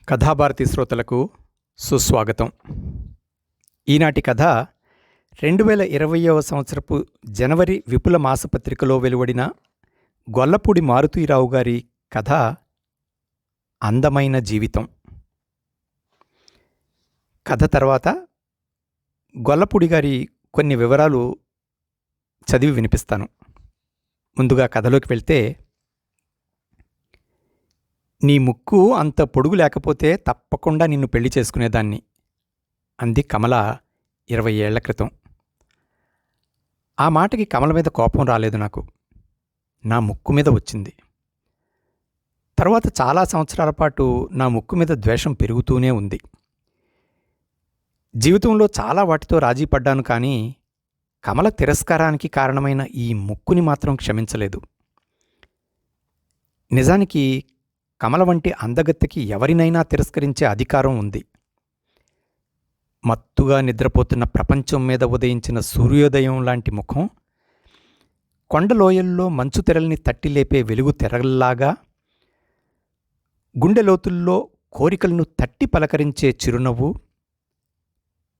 కథాభారతి శ్రోతలకు సుస్వాగతం. ఈనాటి కథ 2020వ సంవత్సరపు జనవరి విపుల మాసపత్రికలో వెలువడిన గొల్లపూడి మారుతీరావు గారి కథ అందమైన జీవితం. కథ తర్వాత గొల్లపూడి గారి కొన్ని వివరాలు చదివి వినిపిస్తాను. ముందుగా కథలోకి వెళ్తే, నీ ముక్కు అంత పొడుగు లేకపోతే తప్పకుండా నిన్ను పెళ్లి చేసుకునేదాన్ని అంది కమల 20 ఏళ్ల క్రితం. ఆ మాటకి కమల మీద కోపం రాలేదు నాకు, నా ముక్కు మీద వచ్చింది. తర్వాత చాలా సంవత్సరాల పాటు నా ముక్కు మీద ద్వేషం పెరుగుతూనే ఉంది. జీవితంలో చాలా వాటితో రాజీ పడ్డాను, కానీ కమల తిరస్కారానికి కారణమైన ఈ ముక్కుని మాత్రం క్షమించలేదు. నిజానికి కమల వంటి అందగత్తెకి ఎవరినైనా తిరస్కరించే అధికారం ఉంది. మత్తుగా నిద్రపోతున్న ప్రపంచం మీద ఉదయించిన సూర్యోదయం లాంటి ముఖం, కొండలోయల్లో మంచు తెరల్ని తట్టి లేపే వెలుగు తెరల్లాగా, గుండెలోతుల్లో కోరికలను తట్టి పలకరించే చిరునవ్వు,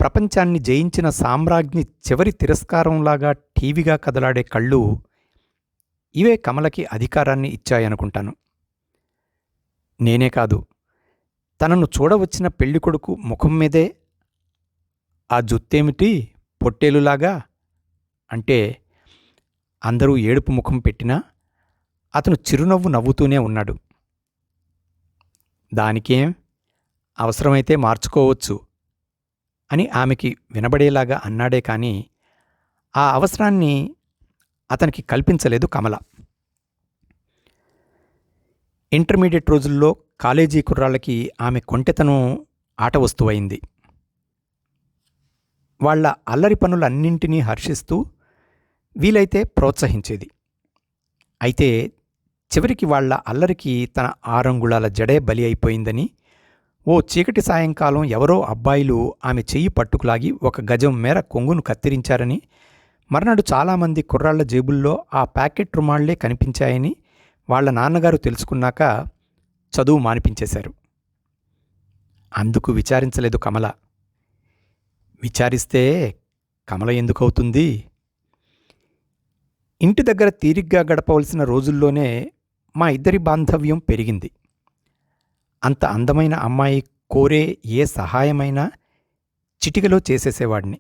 ప్రపంచాన్ని జయించిన సామ్రాజ్ఞి చివరి తిరస్కారంలాగా టీవీగా కదలాడే కళ్ళు, ఇవే కమలకి అధికారాన్ని ఇచ్చాయనుకుంటాను. నేనే కాదు, తనను చూడవచ్చిన పెళ్ళికొడుకు ముఖం మీదే ఆ జుత్తేమిటి పొట్టేలులాగా అంటే అందరూ ఏడుపు ముఖం పెట్టినా అతను చిరునవ్వు నవ్వుతూనే ఉన్నాడు. దానికేం, అవసరమైతే మార్చుకోవచ్చు అని ఆమెకి వినబడేలాగా అన్నాడే కానీ ఆ అవసరాన్ని అతనికి కల్పించలేదు కమల. ఇంటర్మీడియట్ రోజుల్లో కాలేజీ కుర్రాళ్ళకి ఆమె కొంటెతనం ఆట వస్తువైంది. వాళ్ల అల్లరి పనులన్నింటినీ హర్షిస్తూ వీలైతే ప్రోత్సహించేది. అయితే చివరికి వాళ్ల అల్లరికి తన 6 అంగుళాల జడే బలి అయిపోయిందని ఓ చీకటి సాయంకాలం ఎవరో అబ్బాయిలు ఆమె చెయ్యి పట్టుకులాగి 1 గజం మేర కొంగును కత్తిరించారని, మర్నాడు చాలామంది కుర్రాళ్ల జేబుల్లో ఆ ప్యాకెట్ రుమాళ్లే కనిపించాయని వాళ్ల నాన్నగారు తెలుసుకున్నాక చదువు మానిపించేశారు. అందుకు విచారించలేదు కమల. విచారిస్తే కమల ఎందుకవుతుంది? ఇంటి దగ్గర తీరిగ్గా గడపవలసిన రోజుల్లోనే మా ఇద్దరి బాంధవ్యం పెరిగింది. అంత అందమైన అమ్మాయి కోరే ఏ సహాయమైనా చిటికలో చేసేసేవాడిని.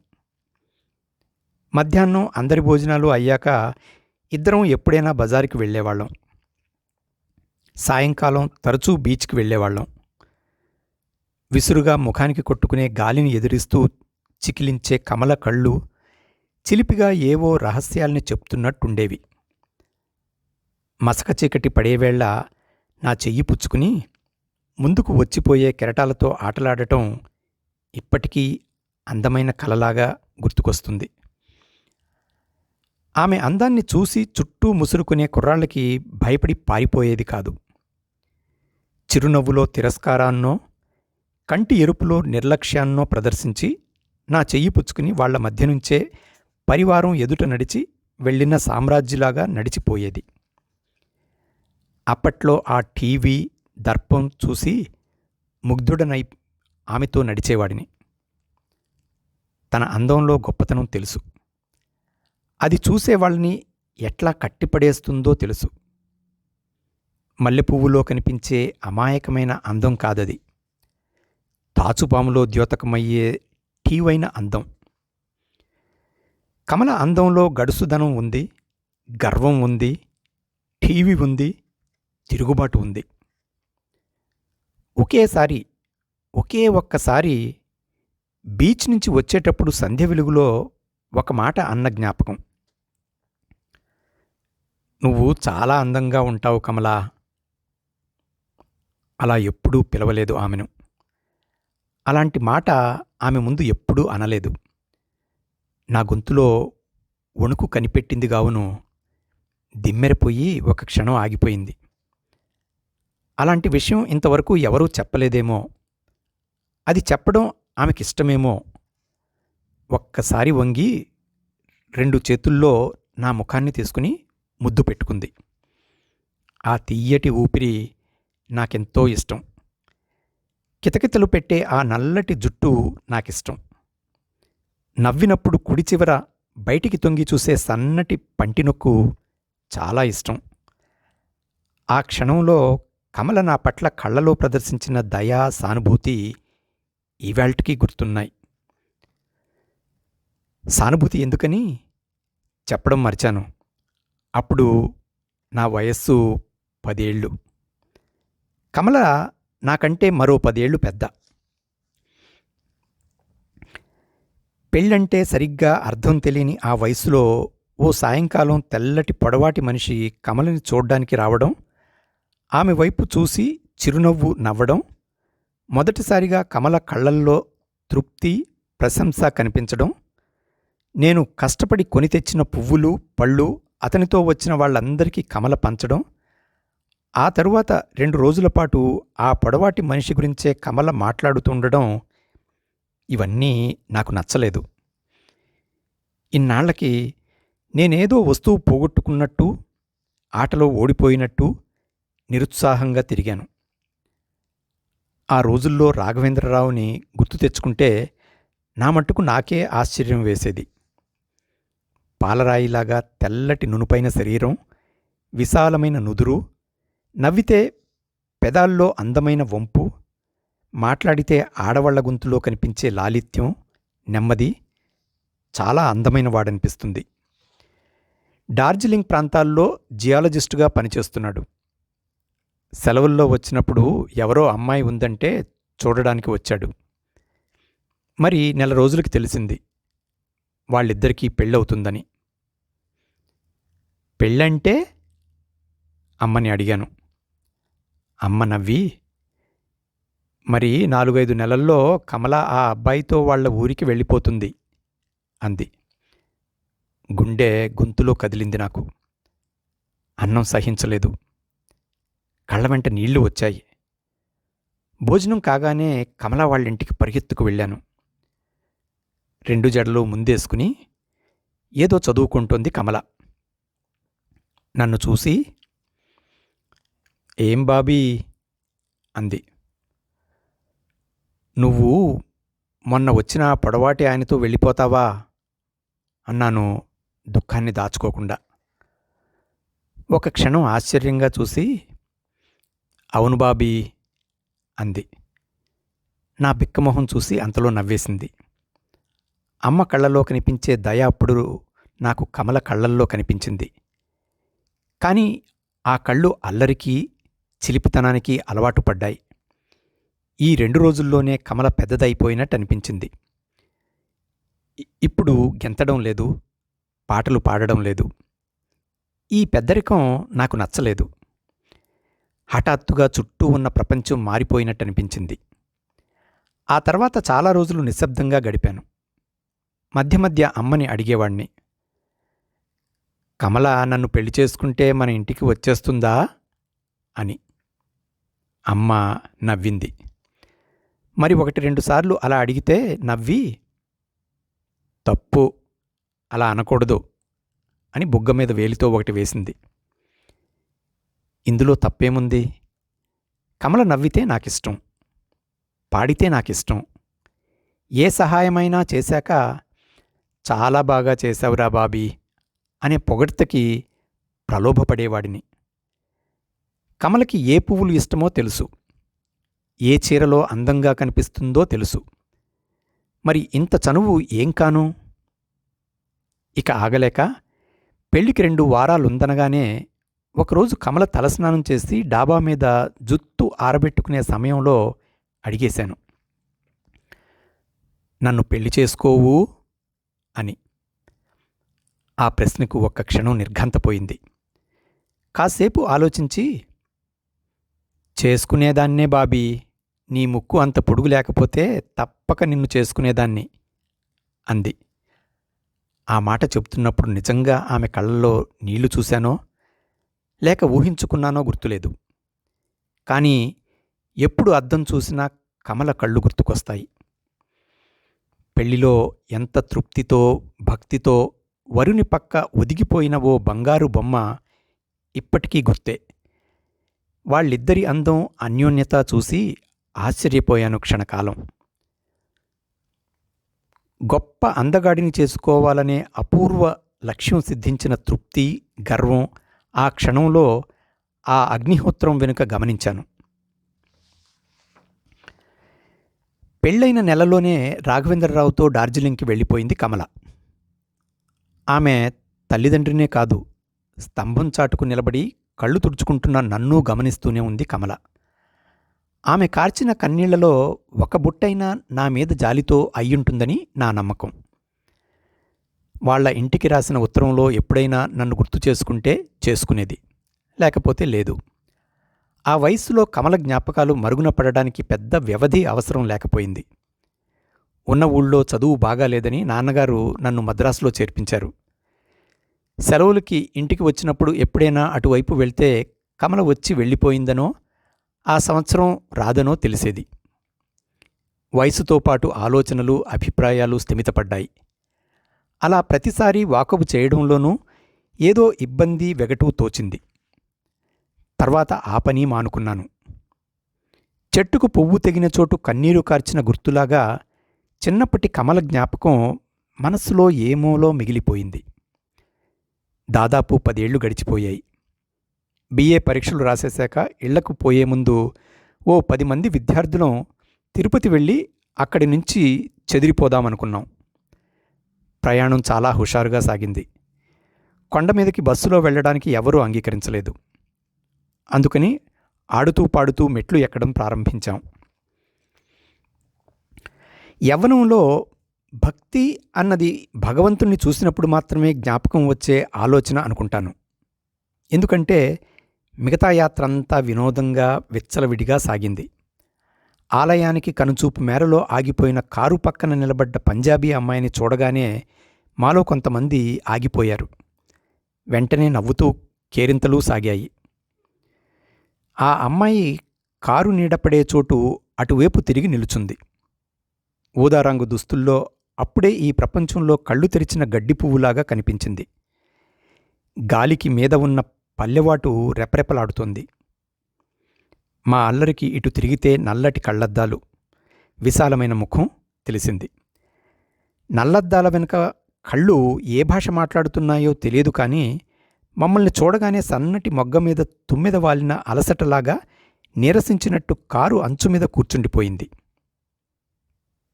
మధ్యాహ్నం అందరి భోజనాలు అయ్యాక ఇద్దరం ఎప్పుడైనా బజారుకి వెళ్ళేవాళ్ళం. సాయంకాలం తరచూ బీచ్కి వెళ్ళేవాళ్ళం. విసురుగా ముఖానికి కొట్టుకునే గాలిని ఎదిరిస్తూ చికిలించే కమల కళ్ళు చిలిపిగా ఏవో రహస్యాల్ని చెప్తున్నట్టుండేవి. మసక చీకటి పడేవేళ నా చెయ్యి పుచ్చుకుని ముందుకు వచ్చిపోయే కెరటాలతో ఆటలాడటం ఇప్పటికీ అందమైన కలలాగా గుర్తుకొస్తుంది. ఆమె అందాన్ని చూసి చుట్టూ ముసురుకునే కుర్రాళ్ళకి భయపడి పారిపోయేది కాదు. చిరునవ్వులో తిరస్కారాన్నో, కంటి ఎరుపులో నిర్లక్ష్యాన్నో ప్రదర్శించి నా చెయ్యి పుచ్చుకుని వాళ్ల మధ్య నుంచే పరివారం ఎదుట నడిచి వెళ్ళిన సామ్రాజ్యులాగా నడిచిపోయేది. అప్పట్లో ఆ టీవీ, దర్పం చూసి ముగ్ధుడనై ఆమెతో నడిచేవాడిని. తన అందంలో గొప్పతనం తెలుసు. అది చూసేవాళ్ళని ఎట్లా కట్టిపడేస్తుందో తెలుసు. మల్లెపువ్వులో కనిపించే అమాయకమైన అందం కాదది. తాచుపాములో ద్యోతకమయ్యే ఠీవైన అందం. కమల అందంలో గడుసుదనం ఉంది, గర్వం ఉంది, ఠీవి ఉంది, తిరుగుబాటు ఉంది. ఒకే ఒక్కసారి బీచ్ నుంచి వచ్చేటప్పుడు సంధ్య వెలుగులో ఒక మాట అన్న జ్ఞాపకం. నువ్వు చాలా అందంగా ఉంటావు కమలా. అలా ఎప్పుడూ పిలవలేదు ఆమెను. అలాంటి మాట ఆమె ముందు ఎప్పుడూ అనలేదు. నా గొంతులో వణుకు కనిపెట్టింది గావును దిమ్మెరపోయి ఒక క్షణం ఆగిపోయింది. అలాంటి విషయం ఇంతవరకు ఎవరూ చెప్పలేదేమో, అది చెప్పడం ఆమెకిష్టమేమో. ఒక్కసారి వంగి 2 చేతుల్లో నా ముఖాన్ని తీసుకుని ముద్దు పెట్టుకుంది. ఆ తీయటి ఊపిరి నాకెంతో ఇష్టం. కితకితలు పెట్టే ఆ నల్లటి జుట్టు నాకిష్టం. నవ్వినప్పుడు కుడి చివర బయటికి తొంగి చూసే సన్నటి పంటినొక్కు చాలా ఇష్టం. ఆ క్షణంలో కమల నా పట్ల కళ్ళలో ప్రదర్శించిన దయ, సానుభూతి ఈవేళ్టికి గుర్తున్నాయి. సానుభూతి ఎందుకని చెప్పడం మర్చాను. అప్పుడు నా వయస్సు 10 ఏళ్ళు. కమల నాకంటే మరో 10 ఏళ్ళు పెద్ద. పెళ్ళంటే సరిగ్గా అర్థం తెలియని ఆ వయసులో ఓ సాయంకాలం తెల్లటి పొడవాటి మనిషి కమలని చూడ్డానికి రావడం, ఆమె వైపు చూసి చిరునవ్వు నవ్వడం, మొదటిసారిగా కమల కళ్ళల్లో తృప్తి, ప్రశంస కనిపించడం, నేను కష్టపడి కొని తెచ్చిన పువ్వులు, పళ్ళు అతనితో వచ్చిన వాళ్ళందరికీ కమల పంచడం, ఆ తరువాత 2 రోజుల పాటు ఆ పొడవాటి మనిషి గురించే కమల మాట్లాడుతుండడం, ఇవన్నీ నాకు నచ్చలేదు. ఇన్నాళ్లకి నేనేదో వస్తువు పోగొట్టుకున్నట్టు, ఆటలో ఓడిపోయినట్టు నిరుత్సాహంగా తిరిగాను. ఆ రోజుల్లో రాఘవేంద్రరావుని గుర్తు తెచ్చుకుంటే నా మట్టుకు నాకే ఆశ్చర్యం వేసేది. పాలరాయిలాగా తెల్లటి నునుపైన శరీరం, విశాలమైన నుదురు, నవ్వితే పెదాల్లో అందమైన వంపు, మాట్లాడితే ఆడవాళ్ల గొంతులో కనిపించే లాలిత్యం, నెమ్మది, చాలా అందమైన వాడనిపిస్తుంది. డార్జిలింగ్ ప్రాంతాల్లో జియాలజిస్టుగా పనిచేస్తున్నాడు. సెలవుల్లో వచ్చినప్పుడు ఎవరో అమ్మాయి ఉందంటే చూడడానికి వచ్చాడు. మరి నెల రోజులకి తెలిసింది వాళ్ళిద్దరికీ పెళ్ళవుతుందని. పెళ్ళంటే అమ్మని అడిగాను. అమ్మ నవ్వి, మరి 4-5 నెలల్లో కమల ఆ అబ్బాయితో వాళ్ళ ఊరికి వెళ్ళిపోతుంది అంది. గుండె గొంతులో కదిలింది నాకు. అన్నం సహించలేదు. కళ్ళ వెంట నీళ్లు వచ్చాయి. భోజనం కాగానే కమల వాళ్ళింటికి పరిగెత్తుకు వెళ్ళాను. 2 జడలు ముందేసుకుని ఏదో చదువుకుంటోంది కమల. నన్ను చూసి, ఏం బాబీ అంది. నువ్వు మొన్న వచ్చిన పొడవాటి ఆయనతో వెళ్ళిపోతావా అన్నాను దుఃఖాన్ని దాచుకోకుండా. ఒక క్షణం ఆశ్చర్యంగా చూసి, అవును బాబీ అంది. నా బిక్కమొహం చూసి అంతలో నవ్వేసింది. అమ్మ కళ్ళల్లో కనిపించే దయ అప్పుడు నాకు కమల కళ్ళల్లో కనిపించింది. కానీ ఆ కళ్ళు అల్లరికి, చిలిపితనానికి అలవాటు పడ్డాయి. ఈ 2 రోజుల్లోనే కమల పెద్దదైపోయినట్టు అనిపించింది. ఇప్పుడు గెంతడం లేదు, పాటలు పాడడం లేదు. ఈ పెద్దరికం నాకు నచ్చలేదు. హఠాత్తుగా చుట్టూ ఉన్న ప్రపంచం మారిపోయినట్టు అనిపించింది. ఆ తర్వాత చాలా రోజులు నిశ్శబ్దంగా గడిపాను. మధ్య మధ్య అమ్మని అడిగేవాణ్ణి, కమల నన్ను పెళ్లి చేసుకుంటే మన ఇంటికి వచ్చేస్తుందా అని. అమ్మ నవ్వింది. మరి 1-2 సార్లు అలా అడిగితే నవ్వి, తప్పు, అలా అనకూడదు అని బుగ్గ మీద వేలితో ఒకటి వేసింది. ఇందులో తప్పేముంది? కమల నవ్వితే నాకిష్టం, పాడితే నాకిష్టం. ఏ సహాయమైనా చేశాక చాలా బాగా చేశావురా బాబీ అనే పొగడ్తకి ప్రలోభపడేవాడిని. కమలకి ఏ పువ్వులు ఇష్టమో తెలుసు, ఏ చీరలో అందంగా కనిపిస్తుందో తెలుసు. మరి ఇంత చనువు ఏం కాను? ఇక ఆగలేక పెళ్లికి 2 వారాలుందనగానే ఒకరోజు కమల తలస్నానం చేసి డాబా మీద జుత్తు ఆరబెట్టుకునే సమయంలో అడిగేశాను, నన్ను పెళ్లి చేసుకోవూ అని. ఆ ప్రశ్నకు ఒక్క క్షణం నిర్ఘంతపోయింది. కాసేపు ఆలోచించి, చేసుకునేదాన్నే బాబీ, నీ ముక్కు అంత పొడుగు లేకపోతే తప్పక నిన్ను చేసుకునేదాన్ని అంది. ఆ మాట చెప్తున్నప్పుడు నిజంగా ఆమె కళ్ళల్లో నీళ్లు చూశానో లేక ఊహించుకున్నానో గుర్తులేదు. కానీ ఎప్పుడు అద్దం చూసినా కమల కళ్ళు గుర్తుకొస్తాయి. పెళ్లిలో ఎంత తృప్తితో, భక్తితో వరుని పక్క ఒదిగిపోయిన ఓ బంగారు బొమ్మ ఇప్పటికీ గుర్తే. వాళ్ళిద్దరి అందం, అన్యోన్యత చూసి ఆశ్చర్యపోయాను క్షణకాలం. గొప్ప అందగాడిని చేసుకోవాలనే అపూర్వ లక్ష్యం సిద్ధించిన తృప్తి, గర్వం ఆ క్షణంలో ఆ అగ్నిహోత్రం వెనుక గమనించాను. పెళ్ళైన నెలలోనే రాఘవేంద్రరావుతో డార్జిలింగ్కి వెళ్ళిపోయింది కమల. ఆమె తల్లిదండ్రినే కాదు, స్తంభం చాటుకు నిలబడి కళ్ళు తుడుచుకుంటున్న నన్నూ గమనిస్తూనే ఉంది కమల. ఆమె కార్చిన కన్నీళ్లలో ఒక బుట్టైనా నా మీద జాలితో అయ్యుంటుందని నా నమ్మకం. వాళ్ల ఇంటికి రాసిన ఉత్తరంలో ఎప్పుడైనా నన్ను గుర్తు చేసుకుంటే చేసుకునేది, లేకపోతే లేదు. ఆ వయస్సులో కమల జ్ఞాపకాలు మరుగున పడడానికి పెద్ద వ్యవధి అవసరం లేకపోయింది. ఉన్న ఊళ్ళో చదువు బాగాలేదని నాన్నగారు నన్ను మద్రాసులో చేర్పించారు. సెలవులకి ఇంటికి వచ్చినప్పుడు ఎప్పుడైనా అటువైపు వెళ్తే కమల వచ్చి వెళ్ళిపోయిందనో ఆ సంవత్సరం రాదనో తెలిసేది. వయసుతో పాటు ఆలోచనలు, అభిప్రాయాలు స్థిమితపడ్డాయి. అలా ప్రతిసారి వాకబు చేయడంలోనూ ఏదో ఇబ్బంది, వెగటు తోచింది. తర్వాత ఆ పని మానుకున్నాను. చెట్టుకు పువ్వు తెగిన చోటు కన్నీరు కార్చిన గుర్తులాగా చిన్నప్పటి కమల జ్ఞాపకం మనస్సులో ఏమోలో మిగిలిపోయింది. దాదాపు 10 ఏళ్లు గడిచిపోయాయి. బిఏ పరీక్షలు రాసేశాక ఇళ్లకు పోయే ముందు ఓ 10 మంది విద్యార్థులం తిరుపతి వెళ్ళి అక్కడి నుంచి చెదిరిపోదామనుకున్నాం. ప్రయాణం చాలా హుషారుగా సాగింది. కొండ మీదకి బస్సులో వెళ్ళడానికి ఎవరూ అంగీకరించలేదు. అందుకని ఆడుతూ పాడుతూ మెట్లు ఎక్కడం ప్రారంభించాం. యవ్వనంలో భక్తి అన్నది భగవంతుణ్ణి చూసినప్పుడు మాత్రమే జ్ఞాపకం వచ్చే ఆలోచన అనుకుంటాను. ఎందుకంటే మిగతా యాత్ర అంతా వినోదంగా, విచ్చలవిడిగా సాగింది. ఆలయానికి కనుచూపు మేరలో ఆగిపోయిన కారు పక్కన నిలబడ్డ పంజాబీ అమ్మాయిని చూడగానే మాలో కొంతమంది ఆగిపోయారు. వెంటనే నవ్వుతూ కేరింతలు సాగాయి. ఆ అమ్మాయి కారు నీడపడే చోటు అటువైపు తిరిగి నిలుచుంది. ఊదారంగు దుస్తుల్లో అప్పుడే ఈ ప్రపంచంలో కళ్ళు తెరిచిన గడ్డి పువ్వులాగా కనిపించింది. గాలికి మీద ఉన్న పల్లెవాటు రెపరెపలాడుతోంది. మా అల్లరికి ఇటు తిరిగితే నల్లటి కళ్ళద్దాలు, విశాలమైన ముఖం తెలిసింది. నల్లద్దాల వెనుక కళ్ళు ఏ భాష మాట్లాడుతున్నాయో తెలియదు, కానీ మమ్మల్ని చూడగానే సన్నటి మొగ్గ మీద తుమ్మెద వాలిన అలసటలాగా నీరసించినట్టు కారు అంచు మీద కూర్చుండిపోయింది.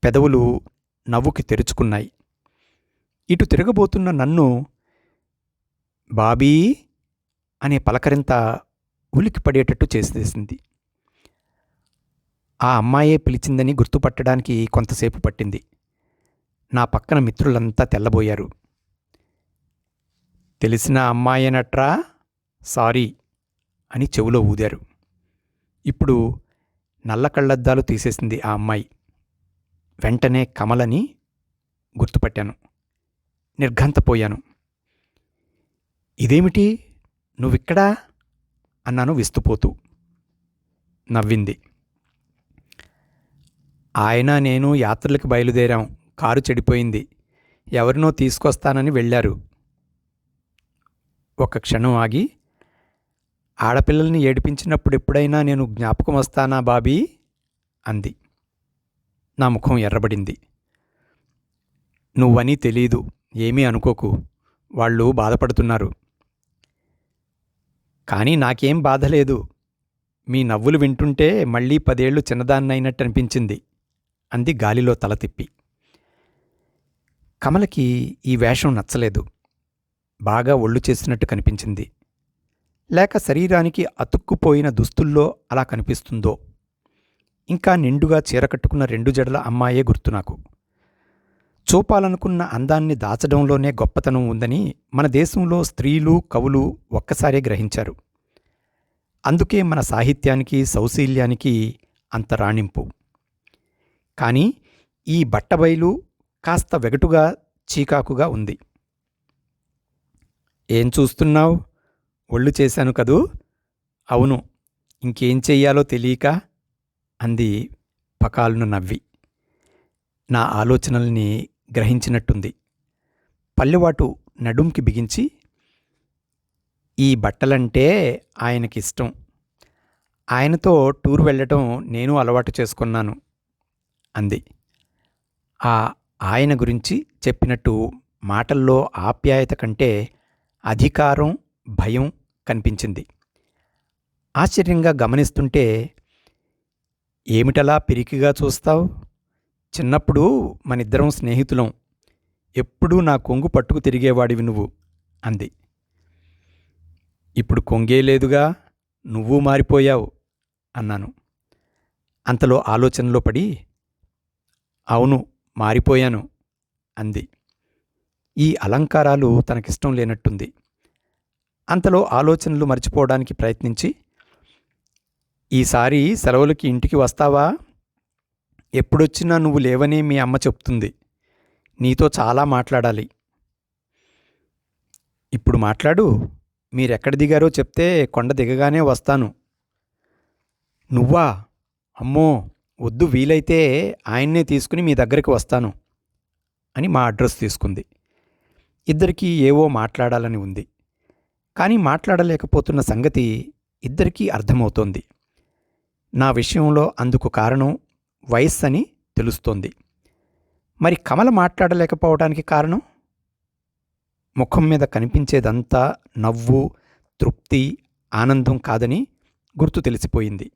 పెదవులు నవ్వుకి తెరుచుకున్నాయి. ఇటు తిరగబోతున్న నన్ను బాబీ అనే పలకరింత ఉలికి పడేటట్టు చేసేసింది. ఆ అమ్మాయే పిలిచిందని గుర్తుపట్టడానికి కొంతసేపు పట్టింది. నా పక్కన మిత్రులంతా తెల్లబోయారు. తెలిసిన అమ్మాయేనట్రా, సారీ అని చెవులో ఊదారు. ఇప్పుడు నల్ల కళ్ళద్దాలు తీసేసింది ఆ అమ్మాయి. వెంటనే కమలని గుర్తుపట్టాను. నిర్ఘంతపోయాను. ఇదేమిటి, నువ్విక్కడా అన్నాను విస్తుపోతూ. నవ్వింది. ఆయన నేను యాత్రలకు బయలుదేరాం. కారు చెడిపోయింది. ఎవరినో తీసుకొస్తానని వెళ్ళారు. ఒక క్షణం ఆగి, ఆడపిల్లల్ని ఏడిపించినప్పుడు ఎప్పుడైనా నేను జ్ఞాపకం వస్తానా బాబీ అంది. నా ముఖం ఎర్రబడింది. నువ్వని తెలీదు, ఏమీ అనుకోకు, వాళ్ళు బాధపడుతున్నారు. కానీ నాకేం బాధలేదు. మీ నవ్వులు వింటుంటే మళ్ళీ 10 ఏళ్లు చిన్నదాన్నైనట్టు అనిపించింది అంది గాలిలో తల తిప్పి. కమలకి ఈ వేషం నచ్చలేదు. బాగా ఒళ్ళు చేసినట్టు కనిపించింది. లేక శరీరానికి అతుక్కుపోయిన దుస్తుల్లో అలా కనిపిస్తుందో. ఇంకా నిండుగా చీర కట్టుకున్న 2 జడల అమ్మాయే గుర్తు నాకు. చూపాలనుకున్న అందాన్ని దాచడంలోనే గొప్పతనం ఉందని మన దేశంలో స్త్రీలు, కవులు ఒక్కసారే గ్రహించారు. అందుకే మన సాహిత్యానికి, సౌశీల్యానికి అంత రాణింపు. కానీ ఈ బట్టబయలు కాస్త వెగటుగా, చీకాకుగా ఉంది. ఏం చూస్తున్నావు? ఒళ్ళు చేశాను కదూ? అవును, ఇంకేం చెయ్యాలో తెలియక అంది పకాలున నవ్వి. నా ఆలోచనల్ని గ్రహించినట్టుంది. పల్లెవాటు నడుంకి బిగించి, ఈ బట్టలంటే ఆయనకిష్టం. ఆయనతో టూర్ వెళ్ళటం నేను అలవాటు చేసుకున్నాను అంది. ఆ ఆయన గురించి చెప్పినట్టు మాటల్లో ఆప్యాయత కంటే అధికారం, భయం కనిపించింది. ఆశ్చర్యంగా గమనిస్తుంటే, ఏమిటలా పిరికిగా చూస్తావ్? చిన్నప్పుడు మనిద్దరం స్నేహితులం. ఎప్పుడూ నా కొంగు పట్టుకు తిరిగేవాడివి నువ్వు అంది. ఇప్పుడు కొంగే లేదుగా, నువ్వూ మారిపోయావు అన్నాను. అంతలో ఆలోచనలో పడి, అవును మారిపోయాను అంది. ఈ అలంకారాలు తనకిష్టం లేనట్టుంది. అంతలో ఆలోచనలు మర్చిపోవడానికి ప్రయత్నించి, ఈసారి సెలవులకి ఇంటికి వస్తావా? ఎప్పుడొచ్చినా నువ్వు లేవని మీ అమ్మ చెప్తుంది. నీతో చాలా మాట్లాడాలి. ఇప్పుడు మాట్లాడు. మీరెక్కడ దిగారో చెప్తే కొండ దిగగానే వస్తాను. నువ్వా? అమ్మో వద్దు, వీలైతే ఆయన్నే తీసుకుని మీ దగ్గరికి వస్తాను అని మా అడ్రస్ తీసుకుంది. ఇద్దరికీ ఏవో మాట్లాడాలని ఉంది. కానీ మాట్లాడలేకపోతున్న సంగతి ఇద్దరికీ అర్థమవుతోంది. నా విషయంలో అందుకు కారణం వయస్సని తెలుస్తోంది. మరి కమల మాట్లాడలేకపోవడానికి కారణం? ముఖం మీద కనిపించేదంతా నవ్వు, తృప్తి, ఆనందం కాదని గుర్తు తెలిసిపోయింది.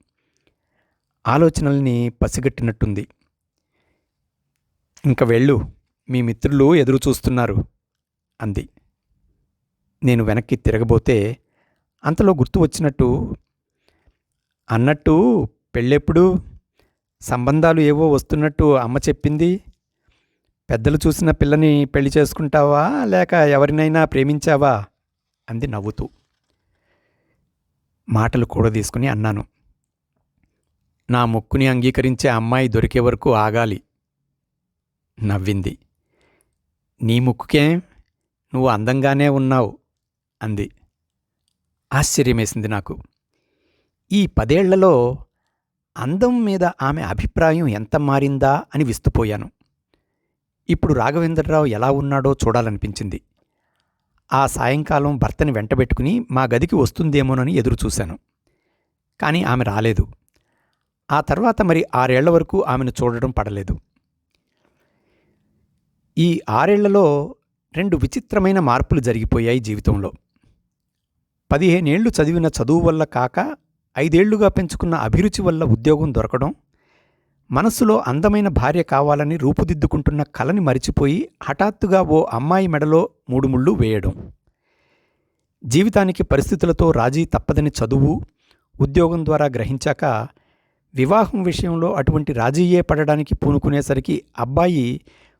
ఆలోచనల్ని పసిగట్టినట్టుంది. ఇంక వెళ్ళు, మీ మిత్రులు ఎదురు చూస్తున్నారు అంది. నేను వెనక్కి తిరగబోతే అంతలో గుర్తు వచ్చినట్టు, అన్నట్టు పెళ్ళెప్పుడు? సంబంధాలు ఏవో వస్తున్నట్టు అమ్మ చెప్పింది. పెద్దలు చూసిన పిల్లని పెళ్లి చేసుకుంటావా లేక ఎవరినైనా ప్రేమించావా అంది నవ్వుతూ. మాటలు కూడదీసుకుని అన్నాను, నా మొక్కుని అంగీకరించే అమ్మాయి దొరికే వరకు ఆగాలి. నవ్వింది. నీ ముక్కుకేం, నువ్వు అందంగానే ఉన్నావు అంది. ఆశ్చర్యమేసింది నాకు. ఈ 10 ఏళ్లలో అందం మీద ఆమె అభిప్రాయం ఎంత మారిందా అని విస్తుపోయాను. ఇప్పుడు రాఘవేంద్రరావు ఎలా ఉన్నాడో చూడాలనిపించింది. ఆ సాయంకాలం భర్తని వెంటబెట్టుకుని మా గదికి వస్తుందేమోనని ఎదురుచూశాను. కానీ ఆమె రాలేదు. ఆ తర్వాత మరి 6 ఏళ్ల వరకు ఆమెను చూడడం పడలేదు. ఈ 6 ఏళ్లలో 2 విచిత్రమైన మార్పులు జరిగిపోయాయి జీవితంలో. 15 ఏళ్లు చదివిన చదువు వల్ల కాక 5 ఏళ్లుగా పెంచుకున్న అభిరుచి వల్ల ఉద్యోగం దొరకడం, మనస్సులో అందమైన భార్య కావాలని రూపుదిద్దుకుంటున్న కలని మరిచిపోయి హఠాత్తుగా ఓ అమ్మాయి మెడలో 3 ముళ్ళు వేయడం, జీవితానికి పరిస్థితులతో రాజీ తప్పదని చదువు, ఉద్యోగం ద్వారా గ్రహించాక వివాహం విషయంలో అటువంటి రాజీయే పడడానికి పూనుకునేసరికి అబ్బాయి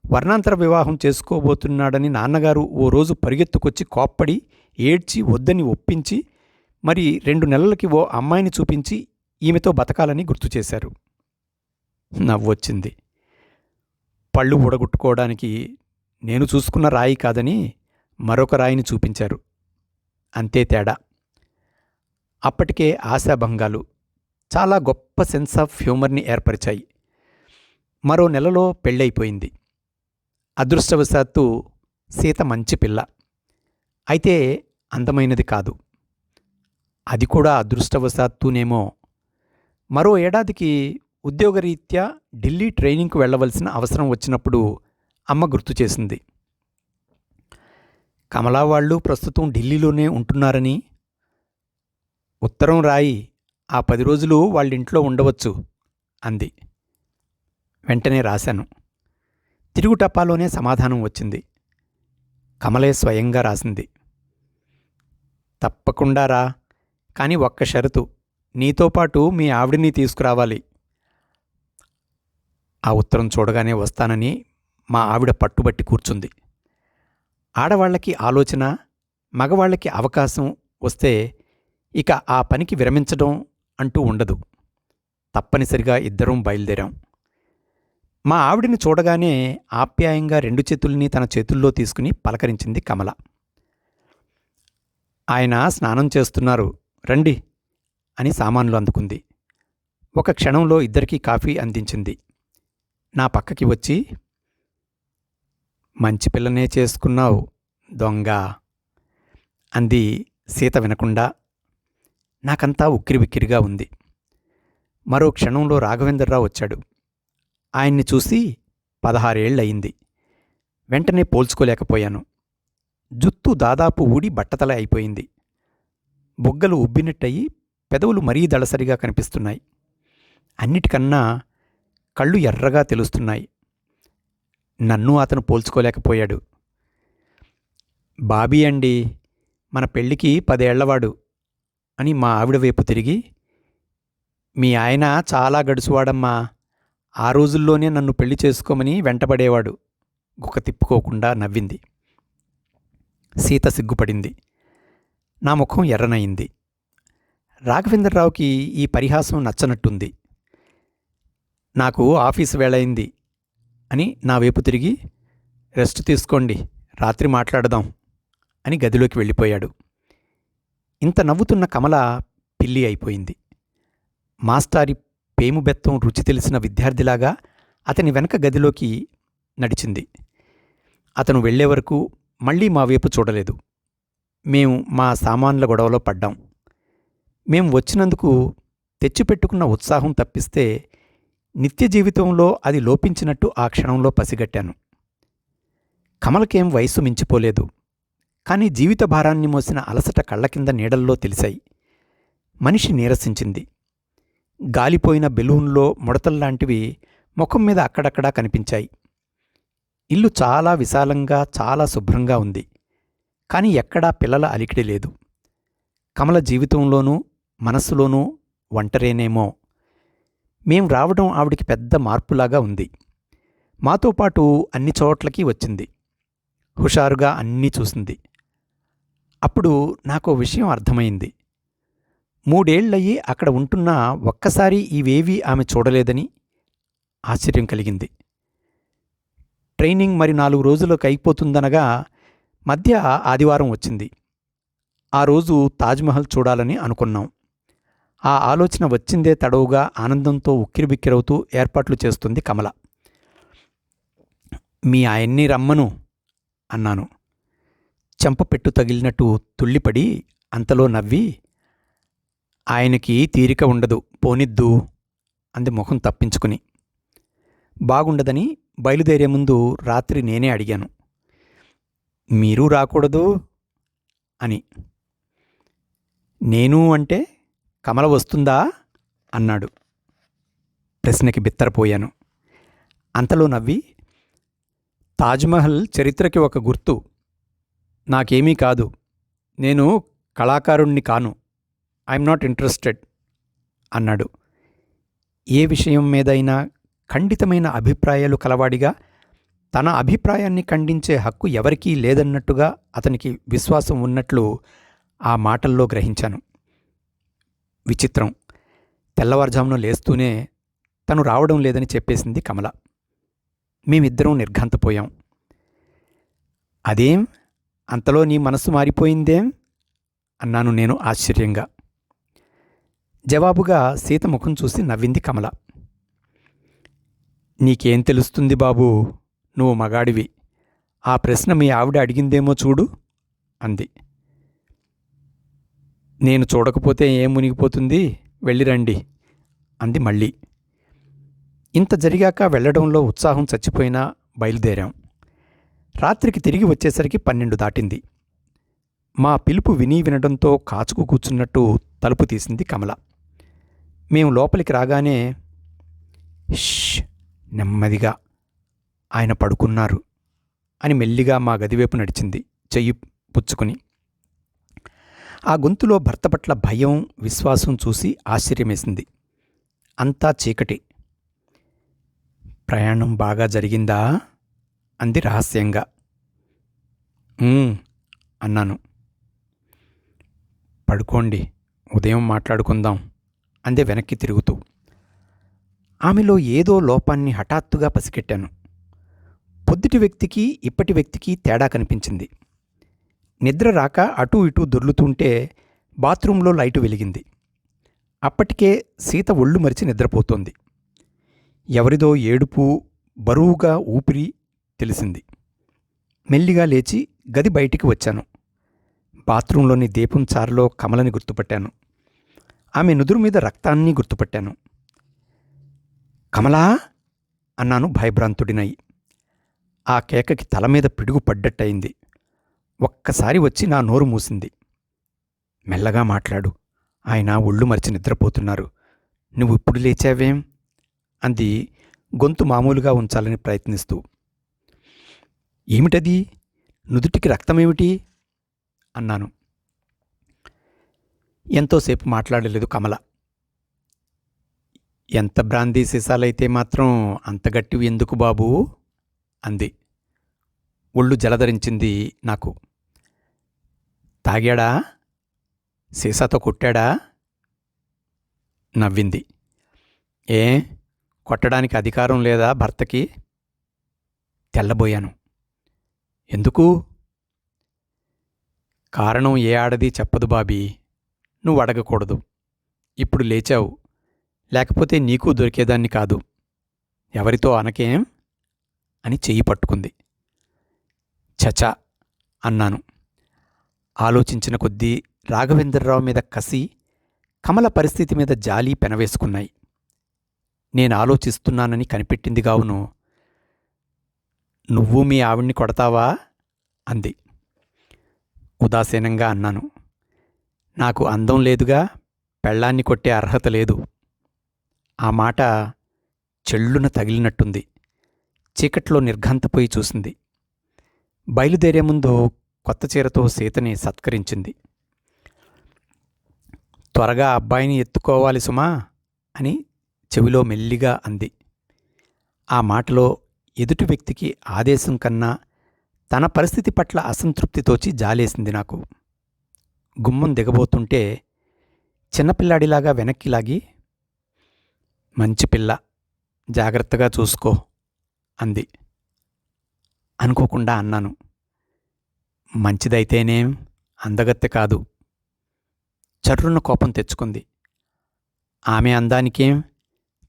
వర్ణాంతర వివాహం చేసుకోబోతున్నాడని నాన్నగారు ఓ రోజు పరిగెత్తుకొచ్చి కోప్పడి ఏడ్చి వద్దని ఒప్పించి మరి 2 నెలలకి ఓ అమ్మాయిని చూపించి ఈమెతో బతకాలని గుర్తుచేశారు. నవ్వొచ్చింది. పళ్ళు ఊడగొట్టుకోవడానికి నేను చూసుకున్న రాయి కాదని మరొక రాయిని చూపించారు. అంతే తేడా. అప్పటికే ఆశాభంగాలు చాలా గొప్ప సెన్స్ ఆఫ్ హ్యూమర్ని ఏర్పరిచాయి. మరో నెలలో పెళ్ళైపోయింది. అదృష్టవశాత్తు సీత మంచి పిల్ల. అయితే అందమైనది కాదు. అది కూడా అదృష్టవశాత్తూనేమో. మరో ఏడాదికి ఉద్యోగరీత్యా ఢిల్లీ ట్రైనింగ్కు వెళ్లవలసిన అవసరం వచ్చినప్పుడు అమ్మ గుర్తు చేసింది. కమలా వాళ్ళు ప్రస్తుతం ఢిల్లీలోనే ఉంటున్నారని. ఉత్తరం రాయి, ఆ 10 రోజులు వాళ్ళింట్లో ఉండవచ్చు అంది. వెంటనే రాశాను. తిరుగు టపాలోనే సమాధానం వచ్చింది. కమలే స్వయంగా రాసింది. తప్పకుండా రా, కానీ ఒక్క షరతు, నీతో పాటు మీ ఆవిడిని తీసుకురావాలి. ఆ ఉత్తరం చూడగానే వస్తానని మా ఆవిడ పట్టుబట్టి కూర్చుంది. ఆడవాళ్లకి ఆలోచన, మగవాళ్లకి అవకాశం వస్తే ఇక ఆ పనికి విరమించడం అంటూ ఉండదు. తప్పనిసరిగా ఇద్దరం బయలుదేరాం. మా ఆవిడిని చూడగానే ఆప్యాయంగా 2 చేతుల్ని తన చేతుల్లో తీసుకుని పలకరించింది కమల. ఆయన స్నానం చేస్తున్నారు, రండి అని సామాన్లు అందుకుంది. ఒక క్షణంలో ఇద్దరికీ కాఫీ అందించింది. నా పక్కకి వచ్చి, మంచి పిల్లనే చేసుకున్నావు దొంగ అంది. సీత వినకుండా. నాకంతా ఉక్కిరిబిక్కిరిగా ఉంది. మరో క్షణంలో రాఘవేంద్రరావు వచ్చాడు. ఆయన్ని చూసి 16 ఏళ్లయింది. వెంటనే పోల్చుకోలేకపోయాను. జుత్తు దాదాపు ఊడి బట్టతల అయిపోయింది. బుగ్గలు ఉబ్బినట్టయి పెదవులు మరీ దళసరిగా కనిపిస్తున్నాయి. అన్నిటికన్నా కళ్ళు ఎర్రగా తెలుస్తున్నాయి. నన్ను అతను పోల్చుకోలేకపోయాడు. బాబీ అండి, మన పెళ్ళికి 10 ఏళ్లవాడు అని మా ఆవిడ వైపు తిరిగి, మీ ఆయన చాలా గడుసువాడమ్మా, ఆ రోజుల్లోనే నన్ను పెళ్లి చేసుకోమని వెంటబడేవాడు గుక్క తిప్పుకోకుండా నవ్వింది. సీత సిగ్గుపడింది. నా ముఖం ఎర్రనయింది. రాఘవేంద్రరావుకి ఈ పరిహాసం నచ్చనట్టుంది. నాకు ఆఫీసు వేళయింది అని నా వైపు తిరిగి, రెస్ట్ తీసుకోండి, రాత్రి మాట్లాడదాం అని గదిలోకి వెళ్ళిపోయాడు. ఇంత నవ్వుతున్న కమల పిల్లి అయిపోయింది. మాస్టారి పేముబెత్తం రుచి తెలిసిన విద్యార్థిలాగా అతని వెనక గదిలోకి నడిచింది. అతను వెళ్లే వరకు మళ్లీ మా వైపు చూడలేదు. మేము మా సామాన్ల గొడవలో పడ్డాం. మేం వచ్చినందుకు తెచ్చిపెట్టుకున్న ఉత్సాహం తప్పిస్తే నిత్య జీవితంలో అది లోపించినట్టు ఆ క్షణంలో పసిగట్టాను. కమలకేం వయస్సు మించిపోలేదు. కాని జీవిత భారాన్ని మోసిన అలసట కళ్ల కింద నీడల్లో తెలిసాయి. మనిషి నీరసించింది. గాలిపోయిన బెలూన్లో ముడతల్లాంటివి ముఖం మీద అక్కడక్కడా కనిపించాయి. ఇల్లు చాలా విశాలంగా, చాలా శుభ్రంగా ఉంది. కాని ఎక్కడా పిల్లల అలికిడి లేదు. కమల జీవితంలోనూ మనస్సులోనూ ఒంటరేనేమో. మేం రావడం ఆవిడికి పెద్ద మార్పులాగా ఉంది. మాతో పాటు అన్ని చోట్లకి వచ్చింది. హుషారుగా అన్నీ చూసింది. అప్పుడు నాకో విషయం అర్థమైంది. 3 ఏళ్లయ్యి అక్కడ ఉంటున్నా ఒక్కసారి ఇవేవీ ఆమె చూడలేదని ఆశ్చర్యం కలిగింది. ట్రైనింగ్ మరి 4 రోజులకు అయిపోతుందనగా మధ్య ఆదివారం వచ్చింది. ఆ రోజు తాజ్మహల్ చూడాలని అనుకున్నాం. ఆ ఆలోచన వచ్చిందే తడవుగా ఆనందంతో ఉక్కిరిబిక్కిరవుతూ ఏర్పాట్లు చేస్తుంది కమల. మీ ఆయన్ని రమ్మను అన్నాను. చెంపపెట్టు తగిలినట్టు తుళ్ళిపడి అంతలో నవ్వి, ఆయనకి తీరిక ఉండదు, పోనిద్దూ అంది ముఖం తప్పించుకుని. బాగుండదని బయలుదేరే ముందు రాత్రి నేనే అడిగాను, మీరూ రాకూడదు అని. నేనూ అంటే కమల వస్తుందా అన్నాడు. ప్రశ్నకి బిత్తరపోయాను. అంతలో నవ్వి, తాజ్మహల్ చరిత్రకి ఒక గుర్తు, నాకేమీ కాదు, నేను కళాకారుణ్ణి కాను, ఐఎమ్ నాట్ ఇంట్రెస్టెడ్ అన్నాడు. ఏ విషయం మీదైనా ఖండితమైన అభిప్రాయాలు కలవాడిగా తన అభిప్రాయాన్ని ఖండించే హక్కు ఎవరికీ లేదన్నట్టుగా అతనికి విశ్వాసం ఉన్నట్లు ఆ మాటల్లో గ్రహించాను. విచిత్రం, తెల్లవారుజామున లేస్తూనే తను రావడం లేదని చెప్పేసింది కమల. మేమిద్దరం నిర్ఘాంతపోయాం. అదేం, అంతలో నీ మనసు మారిపోయిందేం అన్నాను నేను ఆశ్చర్యంగా. జవాబుగా సీత ముఖం చూసి నవ్వింది కమల. నీకేం తెలుస్తుంది బాబూ, నువ్వు మగాడివి, ఆ ప్రశ్న మీ ఆవిడ అడిగిందేమో చూడు అంది. నేను చూడకపోతే ఏం మునిగిపోతుంది, వెళ్ళిరండి అంది మళ్ళీ. ఇంత జరిగాక వెళ్లడంలో ఉత్సాహం చచ్చిపోయినా బయలుదేరాం. రాత్రికి తిరిగి వచ్చేసరికి 12 దాటింది. మా పిలుపు విని వినడంతో కాచుకు కూర్చున్నట్టు తలుపు తీసింది కమల. మేము లోపలికి రాగానే, ష్, నెమ్మదిగా, ఆయన పడుకున్నారు అని మెల్లిగా మా గదివైపు నడిచింది, చెయ్యి పుచ్చుకుని. ఆ గొంతులో భర్త పట్ల భయం, విశ్వాసం చూసి ఆశ్చర్యమేసింది. అంతా చీకటి. ప్రయాణం బాగా జరిగిందా అంది రహస్యంగా. అన్నాను. పడుకోండి, ఉదయం మాట్లాడుకుందాం అందే వెనక్కి తిరుగుతూ. ఆమెలో ఏదో లోపాన్ని హఠాత్తుగా పసిగట్టాను. పొద్దుటి వ్యక్తికి ఇప్పటి వ్యక్తికి తేడా కనిపించింది. నిద్ర రాక అటూ ఇటూ దొర్లుతుంటే బాత్రూంలో లైటు వెలిగింది. అప్పటికే సీత ఒళ్ళు మరిచి నిద్రపోతోంది. ఎవరిదో ఏడుపు, బరువుగా ఊపిరి తెలిసింది. మెల్లిగా లేచి గది బయటికి వచ్చాను. బాత్రూంలోని దీపం చారులో కమలని గుర్తుపట్టాను. ఆమె నుదురు మీద రక్తాన్ని గుర్తుపట్టాను. కమలా అన్నాను భయభ్రాంతుడినై. ఆ కేకకి తల మీద పిడుగు పడ్డట్టయింది. ఒక్కసారి వచ్చి నా నోరు మూసింది. మెల్లగా మాట్లాడు, ఆయన ఒళ్ళు మరిచి నిద్రపోతున్నారు. నువ్వు ఇప్పుడు లేచావేం అంది గొంతు మామూలుగా ఉంచాలని ప్రయత్నిస్తూ. ఏమిటది? నుదుటికి రక్తమేమిటి అన్నాను. ఎంతోసేపు మాట్లాడలేదు కమల. ఎంత బ్రాందీ సీసాలైతే మాత్రం అంత గట్టివి ఎందుకు బాబూ అంది. ఒళ్ళు జలధరించింది నాకు. తాగాడా? సీసాతో కొట్టాడా? నవ్వింది. ఏ, కొట్టడానికి అధికారం లేదా భర్తకి? తెల్లబోయాను. ఎందుకు? కారణం ఏ ఆడది చెప్పదు బాబీ. నువ్వు అడగకూడదు. ఇప్పుడు లేచావు, లేకపోతే నీకు దొరికేదాన్ని కాదు. ఎవరితో అనకేం అని చెయ్యి పట్టుకుంది. చచా అన్నాను. ఆలోచించిన కొద్దీ రాఘవేంద్రరావు మీద కసి, కమల పరిస్థితి మీద జాలి పెనవేసుకున్నాయి. నేను ఆలోచిస్తున్నానని కనిపెట్టింది గావును. నువ్వు మీ ఆవిడ్ని కొడతావా అంది. ఉదాసీనంగా అన్నాను. నాకు అందం లేదుగా, పెళ్ళాన్ని కొట్టే అర్హత లేదు. ఆ మాట చెళ్ళున తగిలినట్టుంది. చీకట్లో నిర్ఘాంతపోయి చూసింది. బయలుదేరే ముందు కొత్త చీరతో సీతని సత్కరించింది. త్వరగా అబ్బాయిని ఎత్తుకోవాలి సుమా అని చెవిలో మెల్లిగా అంది. ఆ మాటలో ఎదుటి వ్యక్తికి ఆదేశం కన్నా తన పరిస్థితి పట్ల అసంతృప్తితోచి జాలేసింది నాకు. గుమ్మం దిగబోతుంటే చిన్నపిల్లాడిలాగా వెనక్కి లాగి, మంచి పిల్ల, జాగ్రత్తగా చూసుకో అంది. అనుకోకుండా అన్నాను. మంచిదైతేనేం, అందగత్తె కాదు. చర్రున్న కోపం తెచ్చుకుంది. ఆమె అందానికేం,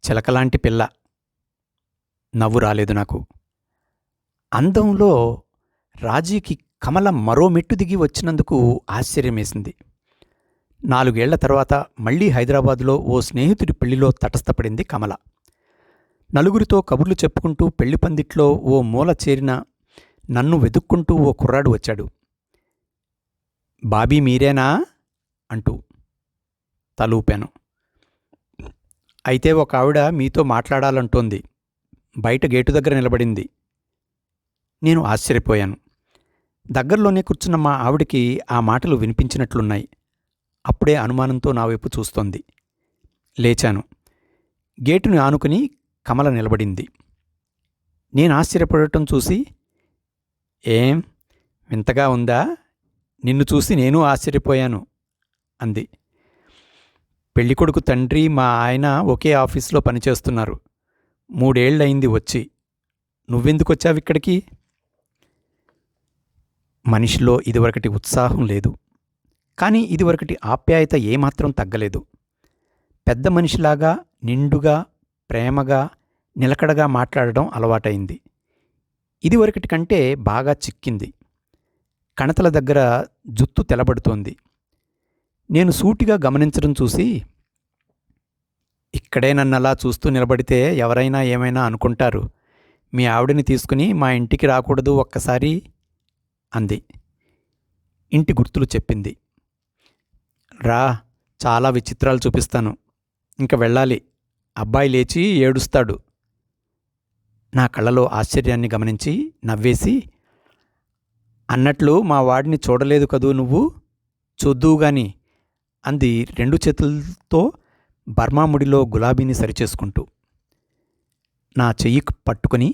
చిలకలాంటి పిల్ల. నవ్వు రాలేదు నాకు. అందంలో రాజీకి కమల మరో మెట్టు దిగి వచ్చినందుకు ఆశ్చర్యమేసింది. 4 ఏళ్ల తర్వాత మళ్లీ హైదరాబాదులో ఓ స్నేహితుడి పెళ్లిలో తటస్థపడింది కమల. నలుగురితో కబుర్లు చెప్పుకుంటూ పెళ్లి పందిట్లో ఓ మూల చేరిన నన్ను వెతుక్కుంటూ ఓ కుర్రాడు వచ్చాడు. బాబీ మీరేనా అంటూ. తలూపాను. అయితే ఒక ఆవిడ మీతో మాట్లాడాలంటోంది. బయట గేటు దగ్గర నిలబడింది. నేను ఆశ్చర్యపోయాను. దగ్గరలోనే కూర్చున్న మా ఆవిడికి ఆ మాటలు వినిపించినట్లున్నాయి. అప్పుడే అనుమానంతో నా వైపు చూస్తోంది. లేచాను. గేటుని ఆనుకుని కమల నిలబడింది. నేను ఆశ్చర్యపడటం చూసి, ఏం వింతగా ఉందా? నిన్ను చూసి నేను ఆశ్చర్యపోయాను అంది. పెళ్ళికొడుకు తండ్రి మా ఆయన ఒకే ఆఫీసులో పనిచేస్తున్నారు. 3 ఏళ్లయింది వచ్చి. నువ్వెందుకొచ్చావిక్కడికి? మనిషిలో ఇదివరకటి ఉత్సాహం లేదు. కానీ ఇదివరకటి ఆప్యాయత ఏమాత్రం తగ్గలేదు. పెద్ద మనిషిలాగా నిండుగా, ప్రేమగా, నిలకడగా మాట్లాడడం అలవాటైంది. ఇదివరకటి కంటే బాగా చిక్కింది. కణతల దగ్గర జుత్తు తెలబడుతోంది. నేను సూటిగా గమనించడం చూసి, ఇక్కడే నన్నలా చూస్తూ నిలబడితే ఎవరైనా ఏమైనా అనుకుంటారు. మీ ఆవిడని తీసుకుని మా ఇంటికి రాకూడదు ఒక్కసారి అంది. ఇంటి గుర్తులు చెప్పింది. రా, చాలా విచిత్రాలు చూపిస్తాను. ఇంక వెళ్ళాలి. అబ్బాయి లేచి ఏడుస్తాడు. నా కళ్ళలో ఆశ్చర్యాన్ని గమనించి నవ్వేసి, అన్నట్లు మా వాడిని చూడలేదు కదూ నువ్వు, చూద్దువుగాని అంది 2 చేతులతో బర్మాముడిలో గులాబీని సరిచేసుకుంటూ. నా చెయ్యి పట్టుకుని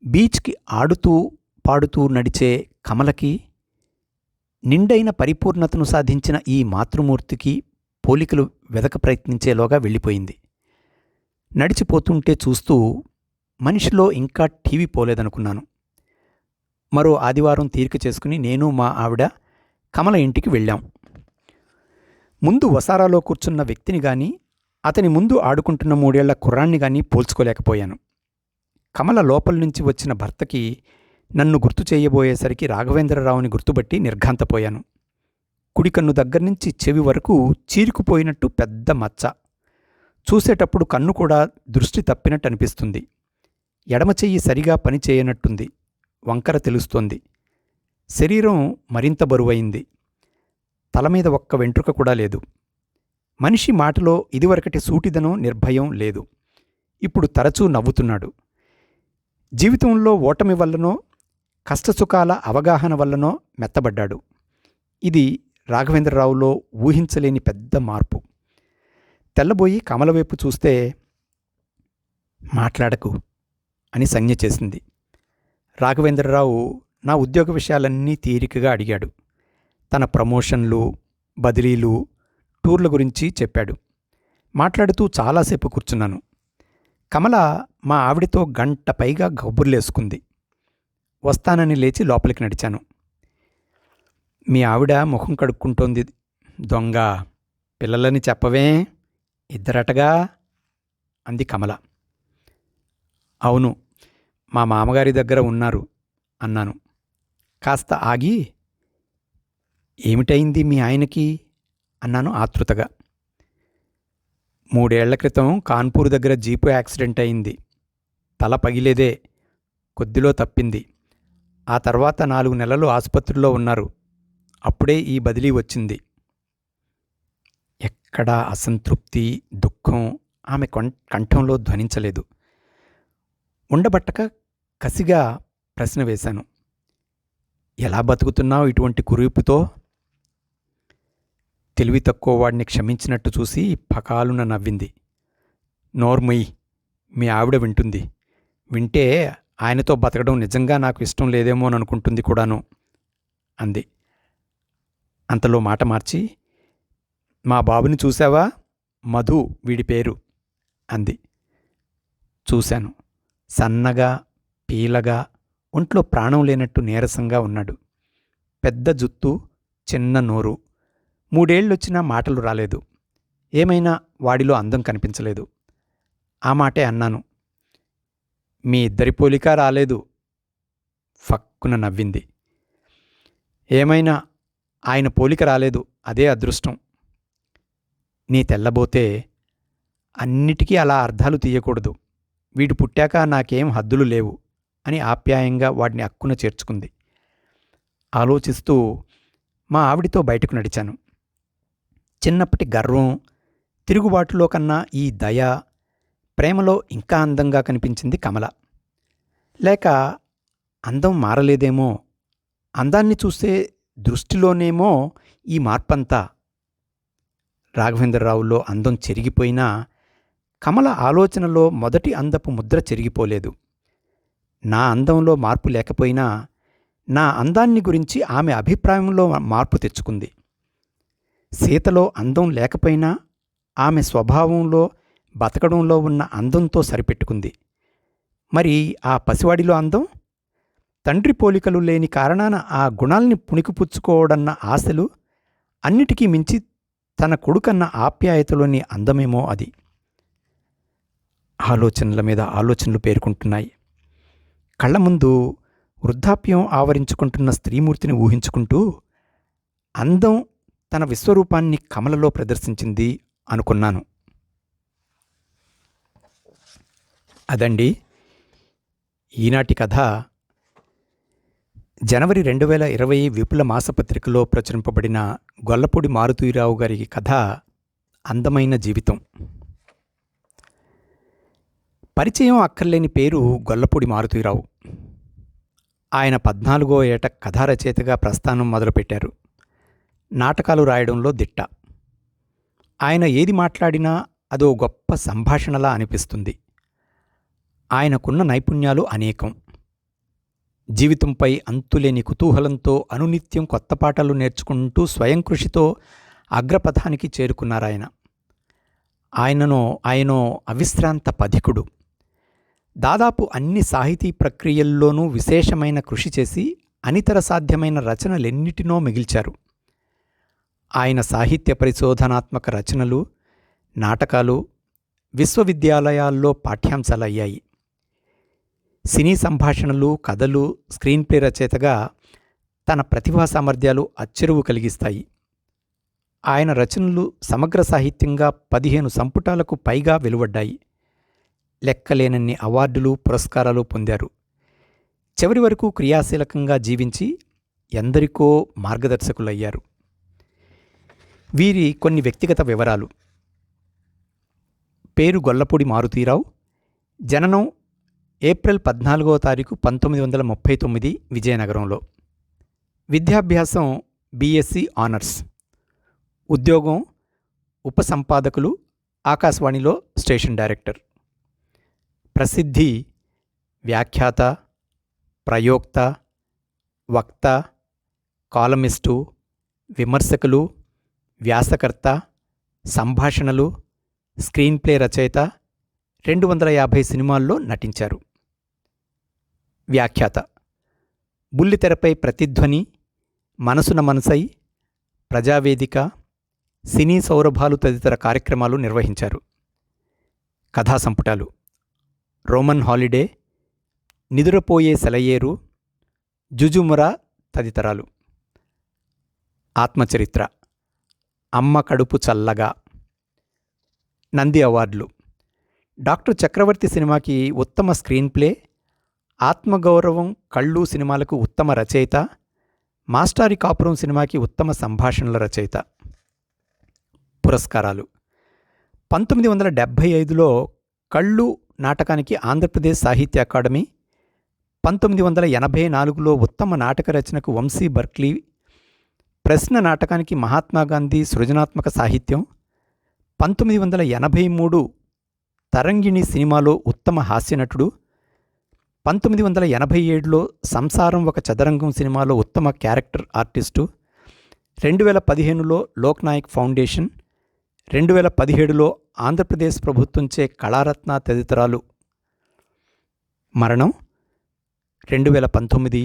బీచ్కి ఆడుతూ పాడుతూ నడిచే కమలకి, నిండైన పరిపూర్ణతను సాధించిన ఈ మాతృమూర్తికి పోలికలు వెదక ప్రయత్నించేలోగా వెళ్ళిపోయింది. నడిచిపోతుంటే చూస్తూ మనిషిలో ఇంకా టీవీ పోలేదనుకున్నాను. మరో ఆదివారం తీరిక చేసుకుని నేను మా ఆవిడ కమల ఇంటికి వెళ్ళాం. ముందు వసారాలో కూర్చున్న వ్యక్తిని గాని, అతని ముందు ఆడుకుంటున్న 3 ఏళ్ల కుర్రాన్ని గాని పోల్చుకోలేకపోయాను. కమల లోపల నుంచి వచ్చిన భర్తకి నన్ను గుర్తు చేయబోయేసరికి రాఘవేంద్రరావుని గుర్తుబట్టి నిర్ఘాంతపోయాను. కుడికన్ను దగ్గర్నుంచి చెవి వరకు చీరుకుపోయినట్టు పెద్ద మచ్చ. చూసేటప్పుడు కన్ను కూడా దృష్టి తప్పినట్టు అనిపిస్తుంది. ఎడమ చెయ్యి సరిగా పని చేయనట్టుంది. వంకర తెలుస్తోంది. శరీరం మరింత బరువయింది. తలమీద ఒక్క వెంట్రుక కూడా లేదు. మనిషి మాటలో ఇదివరకటి సూటిదనం, నిర్భయం లేదు. ఇప్పుడు తరచూ నవ్వుతున్నాడు. జీవితంలో ఓటమి వల్లనో, కష్టసుఖాల అవగాహన వల్లనో మెత్తబడ్డాడు. ఇది రాఘవేంద్రరావులో ఊహించలేని పెద్ద మార్పు. తెల్లబోయి కమలవైపు చూస్తే, మాట్లాడకు అని సంజ్ఞ చేసింది. రాఘవేంద్రరావు నా ఉద్యోగ విషయాలన్నీ తీరికగా అడిగాడు. తన ప్రమోషన్లు, బదిలీలు, టూర్ల గురించి చెప్పాడు. మాట్లాడుతూ చాలాసేపు కూర్చున్నాను. కమల మా ఆవిడతో గంట పైగా కబుర్లేసుకుంది. వస్తానని లేచి లోపలికి నడిచాను. మీ ఆవిడ ముఖం కడుక్కుంటోంది. దొంగ, పిల్లలని చెప్పవే, ఇద్దరటగా అంది కమల. అవును, మా మామగారి దగ్గర ఉన్నారు అన్నాను. కాస్త ఆగి, ఏమిటైంది మీ ఆయనకి అన్నాను ఆతృతగా. 3 ఏళ్ల క్రితం కాన్పూర్ దగ్గర జీపు యాక్సిడెంట్ అయింది. తల పగిలేదే, కొద్దిలో తప్పింది. ఆ తర్వాత 4 నెలలు ఆసుపత్రిలో ఉన్నారు. అప్పుడే ఈ బదిలీ వచ్చింది. ఎక్కడా అసంతృప్తి, దుఃఖం ఆమె కంఠంలో ధ్వనించలేదు. ఉండబట్టక కసిగా ప్రశ్న వేశాను. ఎలా బతుకుతున్నావు ఇటువంటి కురీపుతో? తెలివి తక్కువ వాడిని క్షమించినట్టు చూసి పకాలున నవ్వింది. నోర్మొయ్, మీ ఆవిడ వింటుంది. వింటే ఆయనతో బతకడం నిజంగా నాకు ఇష్టం లేదేమోననుకుంటుంది కూడాను అంది. అంతలో మాట మార్చి, మా బాబుని చూశావా? మధు వీడి పేరు అంది. చూశాను. సన్నగా, పీలగా, ఒంట్లో ప్రాణం లేనట్టు నీరసంగా ఉన్నాడు. పెద్ద జుత్తు, చిన్న నోరు. 3 ఏళ్ళొచ్చినా మాటలు రాలేదు. ఏమైనా వాడిలో అందం కనిపించలేదు. ఆ మాటే అన్నాను. మీ ఇద్దరి పోలిక రాలేదు. ఫక్కున నవ్వింది. ఏమైనా ఆయన పోలిక రాలేదు, అదే అదృష్టం. నీ తెల్లబోతే అన్నిటికీ అలా అర్థాలు తీయకూడదు. వీడు పుట్టాక నాకేం హద్దులు లేవు అని ఆప్యాయంగా వాడిని అక్కున చేర్చుకుంది. ఆలోచిస్తూ మా ఆవిడితో బయటకు నడిచాను. చిన్నప్పటి గర్వం, తిరుగుబాటులో కన్నా ఈ దయ, ప్రేమలో ఇంకా అందంగా కనిపించింది కమల. లేక అందం మారలేదేమో, అందాన్ని చూసే దృష్టిలోనేమో ఈ మార్పంతా. రాఘవేంద్రరావులో అందం చెరిగిపోయినా కమల ఆలోచనలో మొదటి అందపు ముద్ర చెరిగిపోలేదు. నా అందంలో మార్పు లేకపోయినా నా అందాన్ని గురించి ఆమె అభిప్రాయంలో మార్పు తెచ్చుకుంది. సీతలో అందం లేకపోయినా ఆమె స్వభావంలో, బతకడంలో ఉన్న అందంతో సరిపెట్టుకుంది. మరి ఆ పసివాడిలో అందం? తండ్రి పోలికలు లేని కారణాన ఆ గుణాల్ని పుణికిపుచ్చుకోవడన్న ఆశలు, అన్నిటికీ మించి తన కొడుకన్న ఆప్యాయతలోని అందమేమో అది. ఆలోచనల మీద ఆలోచనలు పేరుకుంటున్నాయి. కళ్ళ ముందు వృద్ధాప్యం ఆవరించుకుంటున్న స్త్రీమూర్తిని ఊహించుకుంటూ అందం తన విశ్వరూపాన్ని కమలలో ప్రదర్శించింది అనుకున్నాను. అదండి ఈనాటి కథ. జనవరి 2020 విపుల మాసపత్రికలో ప్రచురింపబడిన గొల్లపూడి మారుతీరావు గారి కథ అందమైన జీవితం. పరిచయం అక్కర్లేని పేరు గొల్లపూడి మారుతీరావు. ఆయన 14వ ఏట కథా రచయితగా ప్రస్థానం మొదలుపెట్టారు. నాటకాలు రాయడంలో దిట్ట. ఆయన ఏది మాట్లాడినా అదో గొప్ప సంభాషణలా అనిపిస్తుంది. ఆయనకున్న నైపుణ్యాలు అనేకం. జీవితంపై అంతులేని కుతూహలంతో అనునిత్యం కొత్త పాటలు నేర్చుకుంటూ స్వయం కృషితో అగ్రపథానికి చేరుకున్నారాయన. ఆయనో అవిశ్రాంత పథికుడు. దాదాపు అన్ని సాహితీ ప్రక్రియల్లోనూ విశేషమైన కృషి చేసి అనితర సాధ్యమైన రచనలెన్నిటినో మిగిల్చారు. ఆయన సాహిత్య పరిశోధనాత్మక రచనలు, నాటకాలు విశ్వవిద్యాలయాల్లో పాఠ్యాంశాలయ్యాయి. సినీ సంభాషణలు, కథలు, స్క్రీన్ ప్లే రచయితగా తన ప్రతిభా సామర్థ్యాలు అచ్చెరువు కలిగిస్తాయి. ఆయన రచనలు సమగ్ర సాహిత్యంగా 15 సంపుటాలకు పైగా వెలువడ్డాయి. లెక్కలేనన్ని అవార్డులు, పురస్కారాలు పొందారు. చివరి వరకు క్రియాశీలకంగా జీవించి ఎందరికో మార్గదర్శకులయ్యారు. వీరి కొన్ని వ్యక్తిగత వివరాలు. పేరు గొల్లపూడి మారుతీరావు. జననం ఏప్రిల్ 14వ తారీఖు 1939 విజయనగరంలో. విద్యాభ్యాసం బీఎస్సీ ఆనర్స్. ఉద్యోగం ఉపసంపాదకులు, ఆకాశవాణిలో స్టేషన్ డైరెక్టర్. ప్రసిద్ధి వ్యాఖ్యాత, ప్రయోక్త, వక్త, కాలమిస్టు, విమర్శకులు, వ్యాసకర్త, సంభాషణలు, స్క్రీన్ ప్లే రచయిత. 250 సినిమాల్లో నటించారు. వ్యాఖ్యాత. బుల్లితెరపై ప్రతిధ్వని, మనసున మనసై, ప్రజావేదిక, సినీ సౌరభాలు తదితర కార్యక్రమాలు నిర్వహించారు. కథా సంపుటాలు: రోమన్ హాలిడే, నిదురపోయే సెలయేరు, జుజుమురా తదితరాలు. ఆత్మచరిత్ర: అమ్మ కడుపు చల్లగా. నంది అవార్డులు: డాక్టర్ చక్రవర్తి సినిమాకి ఉత్తమ స్క్రీన్ ప్లే, ఆత్మగౌరవం కళ్ళు సినిమాలకు ఉత్తమ రచయిత, మాస్టారి కాపురం సినిమాకి ఉత్తమ సంభాషణల రచయిత. పురస్కారాలు: 1975లో కళ్ళు నాటకానికి ఆంధ్రప్రదేశ్ సాహిత్య అకాడమీ, 1984లో ఉత్తమ నాటక రచనకు వంశీ బర్క్లీ, ప్రశ్న నాటకానికి మహాత్మాగాంధీ సృజనాత్మక సాహిత్యం, 1983 తరంగిణి సినిమాలో ఉత్తమ హాస్యనటుడు, 1987లో సంసారం ఒక చదరంగం సినిమాలో ఉత్తమ character artist, 2015లో Loknayak foundation, 2017లో Andhra Pradesh ప్రభుత్వంచే Kalaratna తదితరాలు. మరణం 2019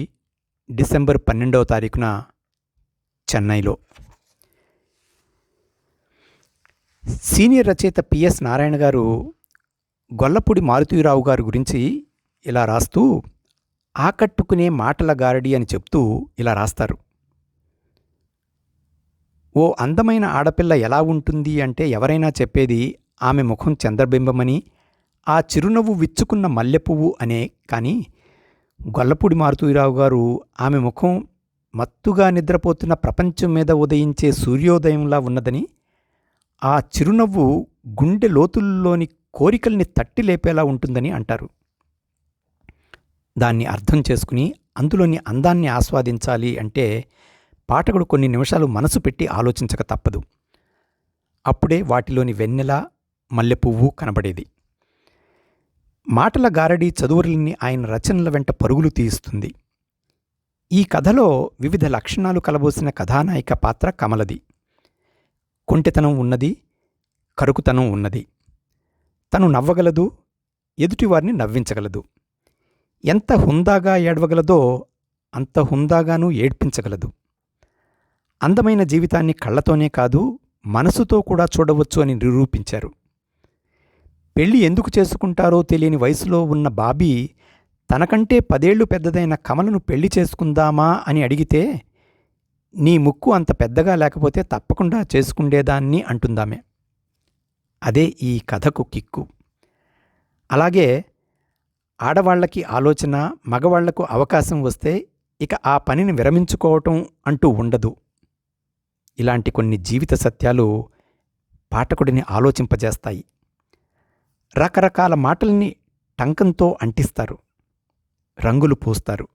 డిసెంబర్ 12వ తారీఖున చెన్నైలో. సీనియర్ రచయిత పిఎస్ నారాయణ గారు గొల్లపూడి మారుతీరావు గారి గురించి ఇలా రాస్తూ, ఆకట్టుకునే మాటల గారడి అని చెప్తూ ఇలా రాస్తారు. ఓ అందమైన ఆడపిల్ల ఎలా ఉంటుంది అంటే ఎవరైనా చెప్పేది ఆమె ముఖం చంద్రబింబమని, ఆ చిరునవ్వు విచ్చుకున్న మల్లెపువ్వు అనే. కానీ గొల్లపూడి మారుతీరావు గారు ఆమె ముఖం మత్తుగా నిద్రపోతున్న ప్రపంచం మీద ఉదయించే సూర్యోదయంలా ఉన్నదని, ఆ చిరునవ్వు గుండె లోతుల్లోని కోరికల్ని తట్టి లేపేలా ఉంటుందని అంటారు. దాన్ని అర్థం చేసుకుని అందులోని అందాన్ని ఆస్వాదించాలి అంటే పాఠకుడు కొన్ని నిమిషాలు మనసు పెట్టి ఆలోచించక తప్పదు. అప్పుడే వాటిలోని వెన్నెల, మల్లెపువ్వు కనబడేది. మాటల గారడి చదువురుల్ని ఆయన రచనల వెంట పరుగులు తీయిస్తుంది. ఈ కథలో వివిధ లక్షణాలు కలబోసిన కథానాయిక పాత్ర కమలది. కొంటెతనం ఉన్నది, కరుకుతనం ఉన్నది. తను నవ్వగలదు, ఎదుటివారిని నవ్వించగలదు. ఎంత హుందాగా ఏడవగలదో అంత హుందాగానూ ఏడ్పించగలదు. అందమైన జీవితాన్ని కళ్ళతోనే కాదు మనసుతో కూడా చూడవచ్చు అని నిరూపించారు. పెళ్లి ఎందుకు చేసుకుంటారో తెలియని వయసులో ఉన్న బాబీ తనకంటే 10 ఏళ్లు పెద్దదైన కమలను పెళ్లి చేసుకుందామా అని అడిగితే, నీ ముక్కు అంత పెద్దగా లేకపోతే తప్పకుండా చేసుకుండేదాన్ని అంటుందామె. అదే ఈ కథకు కిక్కు. అలాగే ఆడవాళ్లకి ఆలోచన, మగవాళ్లకు అవకాశం వస్తే ఇక ఆ పనిని విరమించుకోవటం అంటూ ఉండదు. ఇలాంటి కొన్ని జీవిత సత్యాలు పాఠకుడిని ఆలోచింపజేస్తాయి. రకరకాల మాటల్ని టంకంతో అంటిస్తారు, రంగులు పూస్తారు,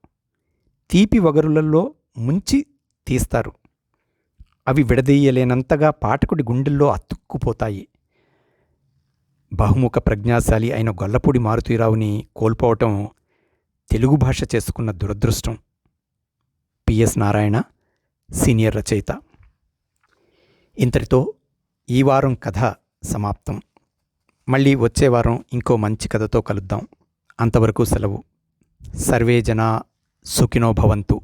తీపి వగరులలో ముంచి తీస్తారు. అవి విడదీయలేనంతగా పాఠకుడి గుండెల్లో అతుక్కుపోతాయి. బహుముఖ ప్రజ్ఞాశాలి అయిన గొల్లపూడి మారుతీరావుని కోల్పోవటం తెలుగు భాష చేసుకున్న దురదృష్టం. పిఎస్ నారాయణ, సీనియర్ రచయిత. ఇంతటితో ఈ వారం కథ సమాప్తం. మళ్ళీ వచ్చే వారం ఇంకో మంచి కథతో కలుద్దాం. అంతవరకు సెలవు. సర్వే జనా సుఖినో భవంతు.